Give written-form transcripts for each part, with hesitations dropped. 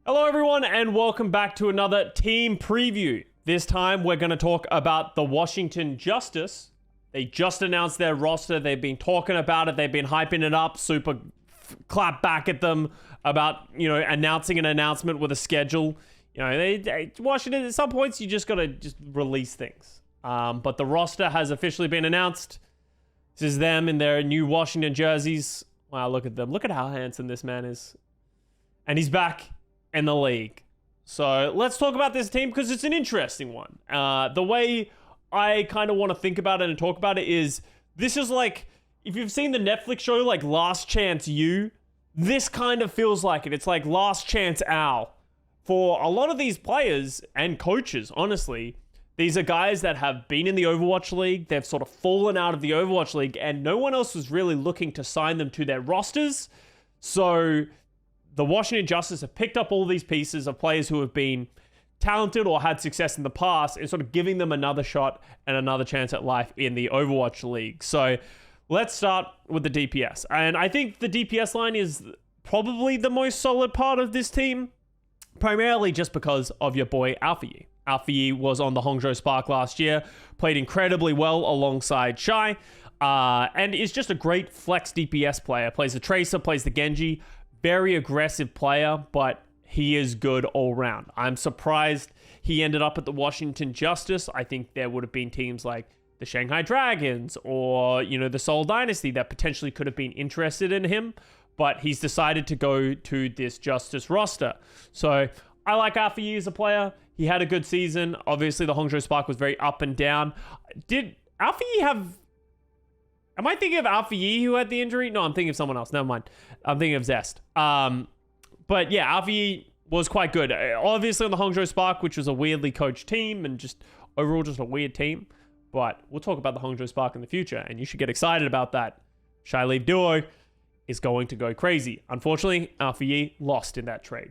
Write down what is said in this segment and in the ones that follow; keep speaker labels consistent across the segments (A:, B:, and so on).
A: Hello everyone and welcome back to another team preview. This time we're going to talk about the Washington Justice. They just announced their roster. They've been talking about it. They've been hyping it up. Super clap back at them about, announcing an announcement with a schedule. Washington, at some points you just got to release things. But the roster has officially been announced. This is them in their new Washington jerseys. Wow, look at them. Look at how handsome this man is. And he's back in the league. So let's talk about this team because it's an interesting one. The way I kind of want to think about it and talk about it is, this is like, if you've seen the Netflix show like Last Chance U, this kind of feels like it. It's like Last Chance Al. For a lot of these players and coaches, honestly, these are guys that have been in the Overwatch League. They've sort of fallen out of the Overwatch League and no one else was really looking to sign them to their rosters. So the Washington Justice have picked up all these pieces of players who have been talented or had success in the past and sort of giving them another shot and another chance at life in the Overwatch League. So let's start with the DPS. And I think the DPS line is probably the most solid part of this team, primarily just because of your boy Alpha. Alpha was on the Hangzhou Spark last year, played incredibly well alongside Shy, and is just a great flex DPS player. Plays the Tracer, plays the Genji. Very aggressive player, but he is good all round. I'm surprised he ended up at the Washington Justice. I think there would have been teams like the Shanghai Dragons or, the Seoul Dynasty that potentially could have been interested in him, but he's decided to go to this Justice roster. So I like Alpha as a player. He had a good season. Obviously, the Hangzhou Spark was very up and down. Did Alpha have... Am I thinking of Alpha who had the injury? No, I'm thinking of someone else. Never mind. I'm thinking of Zest. But yeah, Alpha was quite good. Obviously on the Hangzhou Spark, which was a weirdly coached team and just overall just a weird team. But we'll talk about the Hangzhou Spark in the future, and you should get excited about that. Shy Leave Duo is going to go crazy. Unfortunately, Alpha lost in that trade.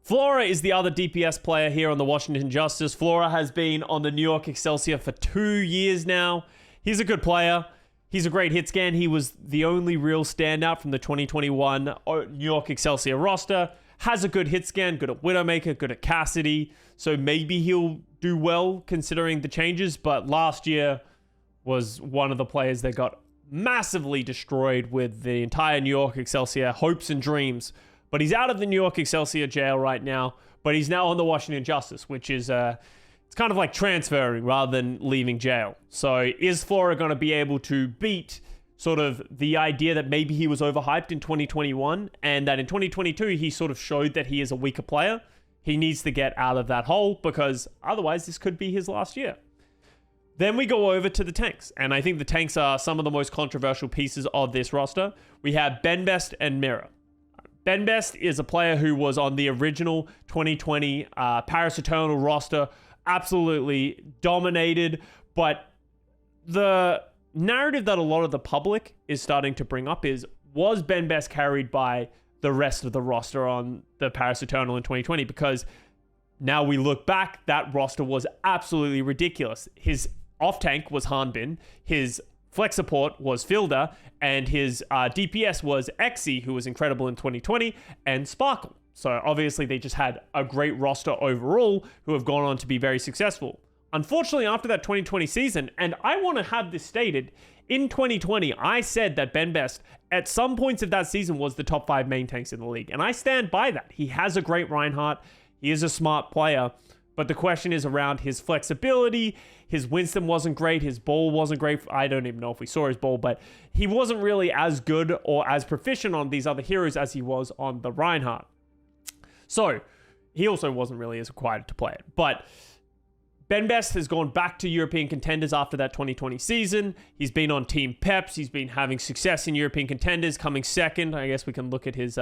A: Flora is the other DPS player here on the Washington Justice. Flora has been on the New York Excelsior for 2 years now. He's a good player. He's a great hit scan. He was the only real standout from the 2021 New York Excelsior roster. Has a good hit scan, good at Widowmaker, good at Cassidy. So maybe he'll do well considering the changes. But last year was one of the players that got massively destroyed with the entire New York Excelsior hopes and dreams. But he's out of the New York Excelsior jail right now. But he's now on the Washington Justice, which is... it's kind of like transferring rather than leaving jail. So is Flora going to be able to beat sort of the idea that maybe he was overhyped in 2021 and that in 2022 he sort of showed that he is a weaker player? He needs to get out of that hole because otherwise this could be his last year. Then we go over to the tanks. And I think the tanks are some of the most controversial pieces of this roster. We have Benbest and Mira. Benbest is a player who was on the original 2020 Paris Eternal roster, absolutely dominated, but the narrative that a lot of the public is starting to bring up is, was Benbest carried by the rest of the roster on the Paris Eternal in 2020? Because now we look back, that roster was absolutely ridiculous. His off-tank was Hanbin, his flex support was Filda, and his DPS was Xe, who was incredible in 2020, and Sparkle. So obviously they just had a great roster overall who have gone on to be very successful. Unfortunately, after that 2020 season, and I want to have this stated, in 2020, I said that Benbest at some points of that season was the top 5 main tanks in the league. And I stand by that. He has a great Reinhardt. He is a smart player. But the question is around his flexibility. His Winston wasn't great. His ball wasn't great. I don't even know if we saw his ball, but he wasn't really as good or as proficient on these other heroes as he was on the Reinhardt. So he also wasn't really as required to play it. But Benbest has gone back to European contenders after that 2020 season. He's been on Team Peps. He's been having success in European contenders, coming second. I guess we can look at his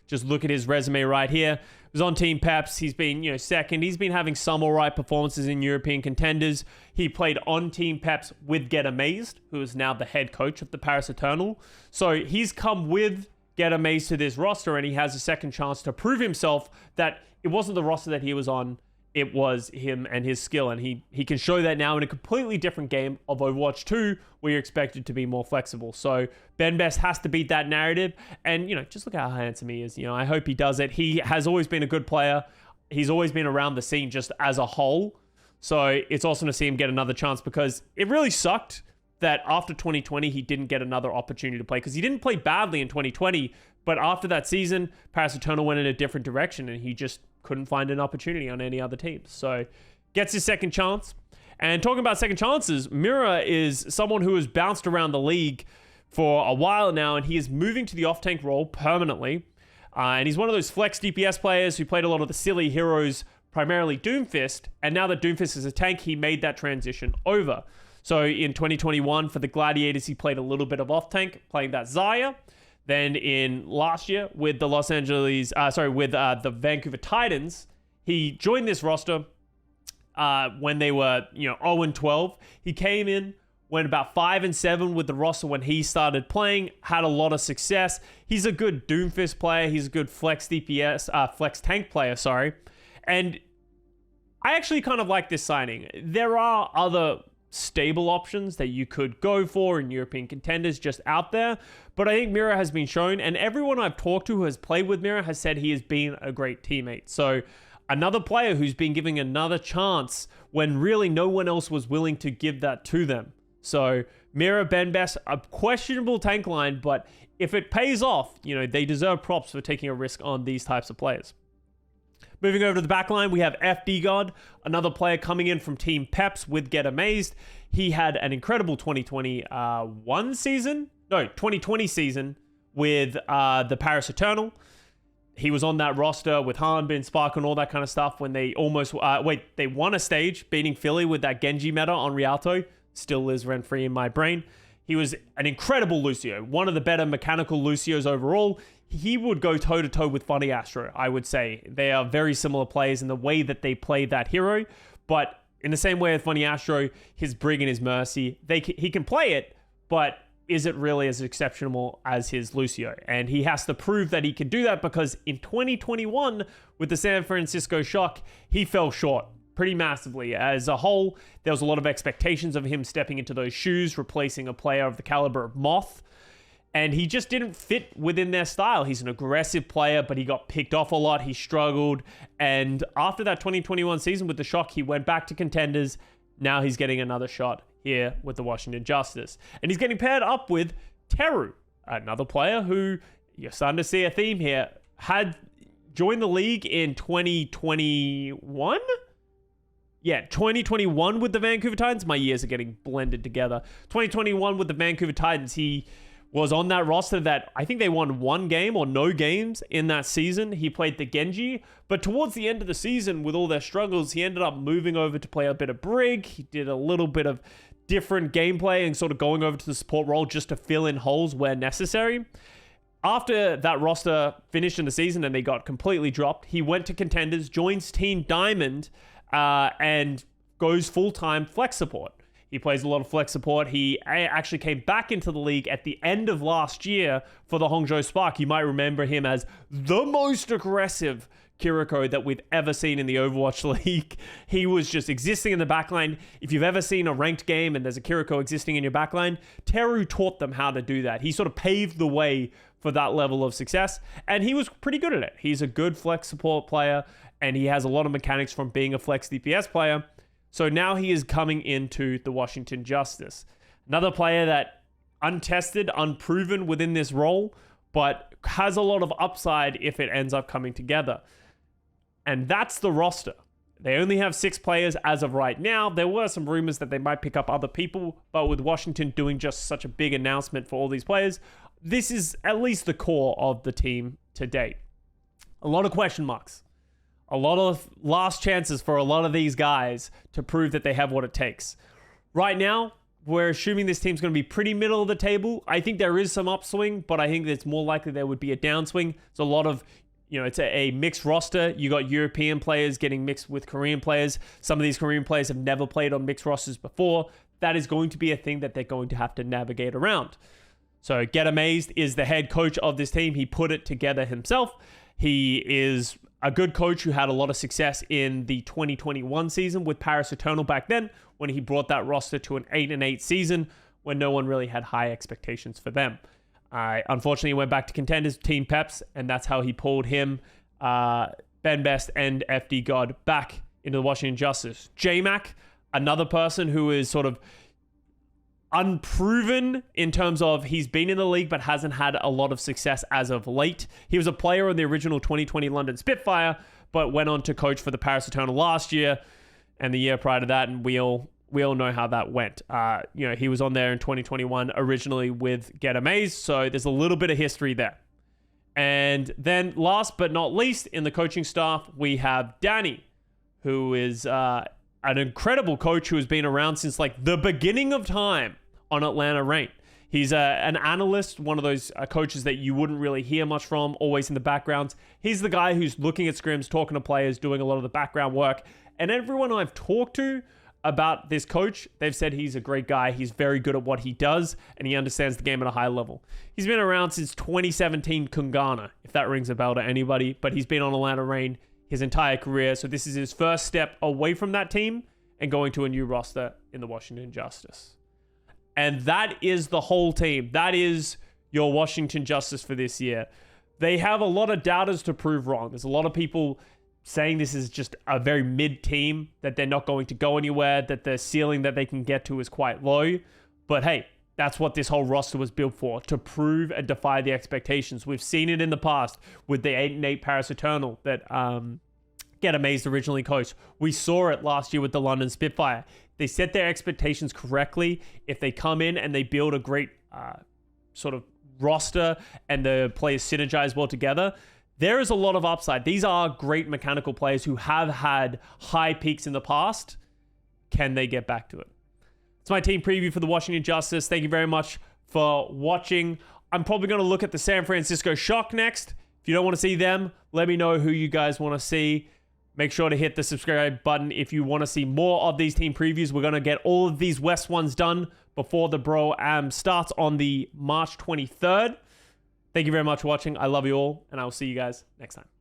A: just look at his resume right here. He was on Team Peps. He's been, second. He's been having some all right performances in European contenders. He played on Team Peps with Get Amazed, who is now the head coach of the Paris Eternal. So he's come with Get Amazed to this roster, and he has a second chance to prove himself that it wasn't the roster that he was on it was him and his skill, and he can show that now in a completely different game of Overwatch 2, where you're expected to be more flexible. So Ben Best has to beat that narrative, and just look how handsome he is. I hope he does it. He has always been a good player. He's always been around the scene just as a whole. So it's awesome to see him get another chance, because it really sucked that after 2020 he didn't get another opportunity to play, because he didn't play badly in 2020, but after that season, Paris Eternal went in a different direction, and he just couldn't find an opportunity on any other teams. So gets his second chance. And talking about second chances, Mira is someone who has bounced around the league for a while now, and he is moving to the off-tank role permanently. And he's one of those flex DPS players who played a lot of the silly heroes, primarily Doomfist, and now that Doomfist is a tank, he made that transition over. So in 2021, for the Gladiators, he played a little bit of off-tank, playing that Xayah. Then in last year with the the Vancouver Titans, he joined this roster when they were 0-12. He came in, went about 5-7 with the roster when he started playing, had a lot of success. He's a good Doomfist player. He's a good flex DPS, flex tank player, and I actually kind of like this signing. There are other stable options that you could go for in European contenders just out there, but I think Mira has been shown, and everyone I've talked to who has played with Mira has said he has been a great teammate. So another player who's been giving another chance when really no one else was willing to give that to them. So Mira, Ben Best, a questionable tank line, but if it pays off, they deserve props for taking a risk on these types of players. Moving over to the back line, we have FD God, another player coming in from Team Peps with Get Amazed. He had an incredible 2020 season with the Paris Eternal. He was on that roster with Hanbin, Spark, and all that kind of stuff when they almost... they won a stage, beating Philly with that Genji meta on Rialto. Still lives rent-free in my brain. He was an incredible Lucio, one of the better mechanical Lucios overall. He would go toe-to-toe with Funny Astro, I would say. They are very similar players in the way that they play that hero, but in the same way as Funny Astro, his Brig and his Mercy, he can play it, but is it really as exceptional as his Lucio? And he has to prove that he can do that, because in 2021, with the San Francisco Shock, he fell short pretty massively. As a whole, there was a lot of expectations of him stepping into those shoes, replacing a player of the caliber of Moth, and he just didn't fit within their style. He's an aggressive player, but he got picked off a lot. He struggled. And after that 2021 season with the Shock, he went back to contenders. Now he's getting another shot here with the Washington Justice. And he's getting paired up with Teru, another player who, you're starting to see a theme here, had joined the league in 2021? Yeah, 2021 with the Vancouver Titans. My years are getting blended together. 2021 with the Vancouver Titans, he was on that roster that I think they won one game or no games in that season. He played the Genji, but towards the end of the season, with all their struggles, he ended up moving over to play a bit of Brig. He did a little bit of different gameplay and sort of going over to the support role just to fill in holes where necessary. After that roster finished in the season and they got completely dropped, he went to contenders, joins Team Diamond, and goes full-time flex support. He plays a lot of flex support. He actually came back into the league at the end of last year for the Hangzhou Spark. You might remember him as the most aggressive Kiriko that we've ever seen in the Overwatch League. He was just existing in the backline. If you've ever seen a ranked game and there's a Kiriko existing in your backline, Teru taught them how to do that. He sort of paved the way for that level of success, and he was pretty good at it. He's a good flex support player, and he has a lot of mechanics from being a flex DPS player. So now he is coming into the Washington Justice. Another player that untested, unproven within this role, but has a lot of upside if it ends up coming together. And that's the roster. They only have 6 players as of right now. There were some rumors that they might pick up other people, but with Washington doing just such a big announcement for all these players, this is at least the core of the team to date. A lot of question marks. A lot of last chances for a lot of these guys to prove that they have what it takes. Right now, we're assuming this team's going to be pretty middle of the table. I think there is some upswing, but I think it's more likely there would be a downswing. It's a lot of, it's a mixed roster. You got European players getting mixed with Korean players. Some of these Korean players have never played on mixed rosters before. That is going to be a thing that they're going to have to navigate around. So Get Amazed is the head coach of this team. He put it together himself. He is a good coach who had a lot of success in the 2021 season with Paris Eternal back then, when he brought that roster to an 8-8 season when no one really had high expectations for them. Unfortunately, he went back to contenders, Team Peps, and that's how he pulled him, Ben Best and FD God, back into the Washington Justice. J-Mac, another person who is sort of unproven in terms of he's been in the league but hasn't had a lot of success as of late. He was a player on the original 2020 London Spitfire, but went on to coach for the Paris Eternal last year and the year prior to that, and we all know how that went. He was on there in 2021 originally with Get Amaze, so there's a little bit of history there. And then last but not least in the coaching staff, we have Danny, who is an incredible coach who has been around since like the beginning of time on Atlanta Reign. He's an analyst, one of those coaches that you wouldn't really hear much from, always in the background. He's the guy who's looking at scrims, talking to players, doing a lot of the background work. And everyone I've talked to about this coach, they've said he's a great guy. He's very good at what he does, and he understands the game at a high level. He's been around since 2017 Kungana, if that rings a bell to anybody, but he's been on Atlanta Reign his entire career. So this is his first step away from that team and going to a new roster in the Washington Justice. And that is the whole team. That is your Washington Justice for this year. They have a lot of doubters to prove wrong. There's a lot of people saying this is just a very mid team, that they're not going to go anywhere, that the ceiling that they can get to is quite low. But hey, that's what this whole roster was built for, to prove and defy the expectations. We've seen it in the past with the 8-8 Paris Eternal that Get Amazed originally coached. We saw it last year with the London Spitfire. They set their expectations correctly. If they come in and they build a great sort of roster and the players synergize well together, there is a lot of upside. These are great mechanical players who have had high peaks in the past. Can they get back to it? It's my team preview for the Washington Justice. Thank you very much for watching. I'm probably going to look at the San Francisco Shock next. If you don't want to see them, let me know who you guys want to see. Make sure to hit the subscribe button if you want to see more of these team previews. We're going to get all of these West ones done before the Bro-Am starts on the March 23rd. Thank you very much for watching. I love you all, and I will see you guys next time.